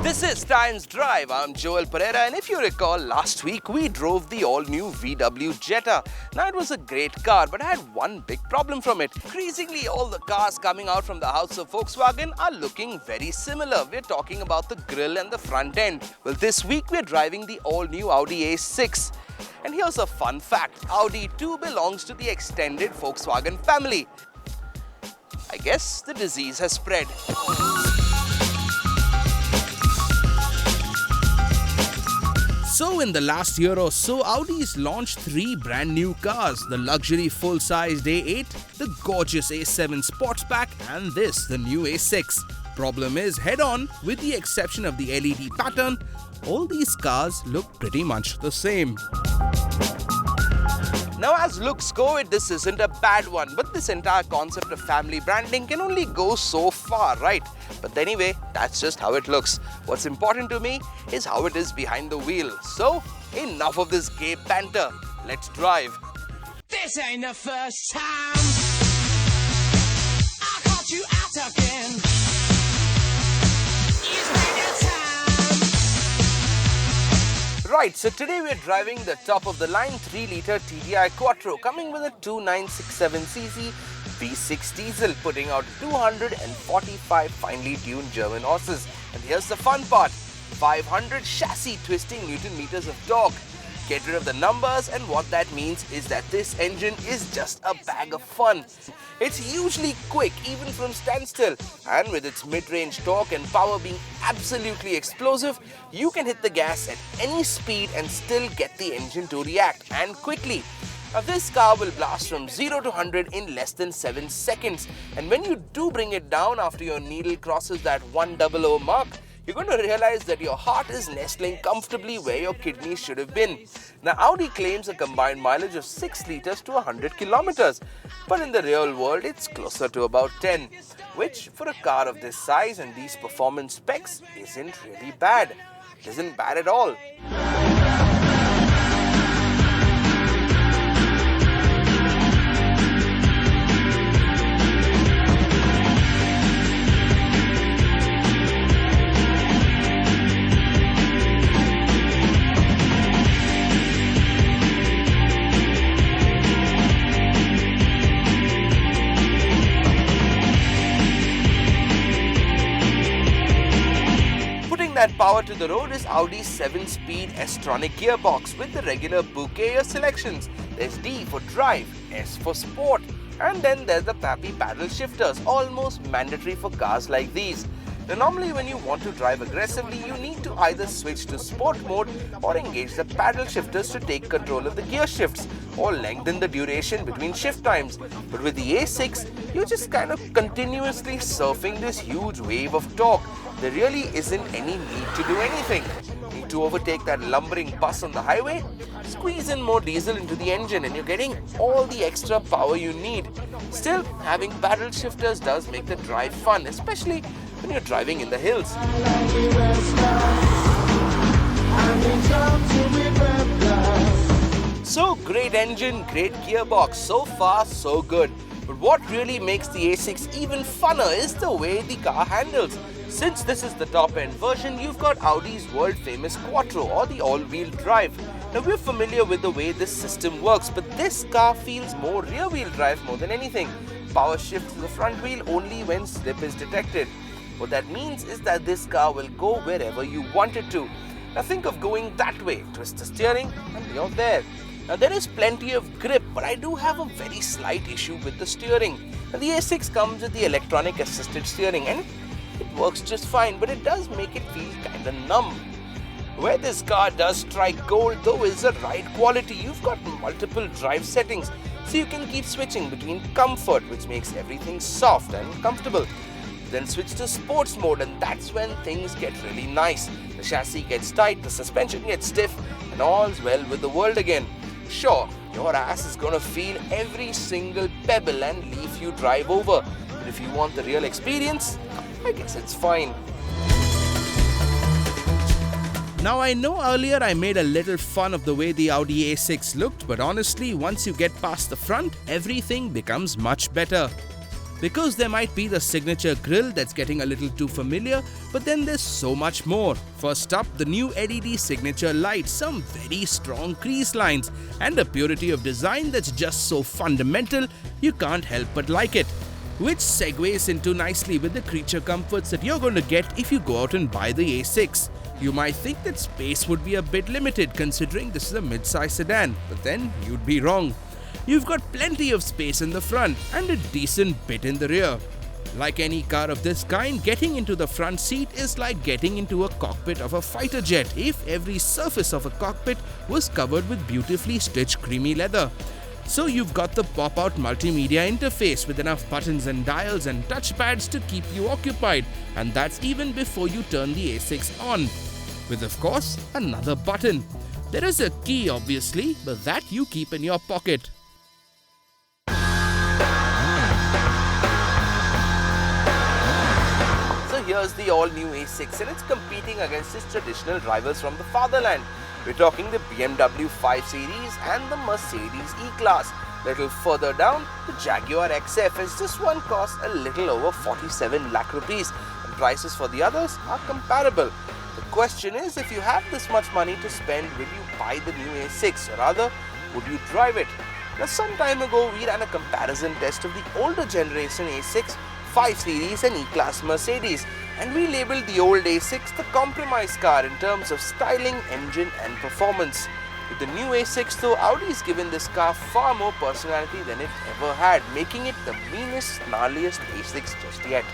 This is Times Drive. I'm Joel Pereira, and if you recall, last week we drove the all-new VW Jetta. Now, it was a great car, but I had one big problem from it. Increasingly, all the cars coming out from the house of Volkswagen are looking very similar. We're talking about the grille and the front end. Well, this week we're driving the all-new Audi A6. And here's a fun fact. Audi too belongs to the extended Volkswagen family. I guess the disease has spread. So in the last year or so, Audi's launched 3 brand new cars. The luxury full-sized A8, the gorgeous A7 Sportsback, and this, the new A6. Problem is, head-on, with the exception of the LED pattern, all these cars look pretty much the same. Now, as looks go, this isn't a bad one, but this entire concept of family branding can only go so far, right? But anyway, that's just how it looks. What's important to me is how it is behind the wheel. So, enough of this gay banter. Let's drive. This ain't the first time I caught you out again. It's been your time. Right, so today we're driving the top-of-the-line 3-litre TDI Quattro, coming with a 2967cc V6 diesel, putting out 245 finely tuned German horses. And here's the fun part, 500 chassis twisting Newton meters of torque. Get rid of the numbers, and what that means is that this engine is just a bag of fun. It's usually quick even from standstill, and with its mid-range torque and power being absolutely explosive, you can hit the gas at any speed and still get the engine to react, and quickly. Now, this car will blast from 0 to 100 in less than 7 seconds, and when you do bring it down after your needle crosses that 100 mark, you're going to realize that your heart is nestling comfortably where your kidneys should have been. Now, Audi claims a combined mileage of 6 litres to 100 kilometers, but in the real world, it's closer to about 10, which for a car of this size and these performance specs isn't really bad. It isn't bad at all. That power to the road is Audi's 7-speed Steptronic gearbox with the regular bouquet of selections. There's D for drive, S for sport, and then there's the Pappy paddle shifters, almost mandatory for cars like these. Now, normally when you want to drive aggressively, you need to either switch to sport mode or engage the paddle shifters to take control of the gear shifts or lengthen the duration between shift times. But with the A6, you're just kind of continuously surfing this huge wave of torque. There really isn't any need to do anything. Need to overtake that lumbering bus on the highway? Squeeze in more diesel into the engine and you're getting all the extra power you need. Still, having paddle shifters does make the drive fun, especially when you're driving in the hills. So, great engine, great gearbox. So far, so good. But what really makes the A6 even funner is the way the car handles. Since this is the top-end version, you've got Audi's world-famous Quattro, or the all-wheel drive. Now, we're familiar with the way this system works, but this car feels more rear-wheel drive more than anything. Power shifts to the front wheel only when slip is detected. What that means is that this car will go wherever you want it to. Now, think of going that way, twist the steering, and you're there. Now, there is plenty of grip, but I do have a very slight issue with the steering. Now, the A6 comes with the electronic assisted steering, and it works just fine, but it does make it feel kinda numb. Where this car does strike gold though is the ride quality. You've got multiple drive settings, so you can keep switching between comfort, which makes everything soft and comfortable. Then switch to sports mode, and that's when things get really nice. The chassis gets tight, the suspension gets stiff, and all's well with the world again. Sure, your ass is gonna feel every single pebble and leaf you drive over, but if you want the real experience, I guess it's fine. Now, I know earlier I made a little fun of the way the Audi A6 looked, but honestly, once you get past the front, everything becomes much better. Because there might be the signature grille that's getting a little too familiar, but then there's so much more. First up, the new LED signature lights, some very strong crease lines, and a purity of design that's just so fundamental, you can't help but like it. Which segues into nicely with the creature comforts that you're going to get if you go out and buy the A6. You might think that space would be a bit limited considering this is a mid-size sedan, but then you'd be wrong. You've got plenty of space in the front and a decent bit in the rear. Like any car of this kind, getting into the front seat is like getting into a cockpit of a fighter jet if every surface of a cockpit was covered with beautifully stitched creamy leather. So you've got the pop-out multimedia interface with enough buttons and dials and touchpads to keep you occupied, and that's even before you turn the A6 on. With of course another button. There is a key obviously, but that you keep in your pocket. Here's the all-new A6 and it's competing against its traditional rivals from the fatherland. We're talking the BMW 5 Series and the Mercedes E-Class. Little further down, the Jaguar XF, as this one costs a little over 47 lakh rupees and prices for the others are comparable. The question is, if you have this much money to spend, will you buy the new A6 or rather, would you drive it? Now, some time ago, we ran a comparison test of the older generation A6, 5 Series and E-Class Mercedes, and we labelled the old A6 the compromise car in terms of styling, engine and performance. With the new A6 though, Audi's given this car far more personality than it ever had, making it the meanest, gnarliest A6 just yet.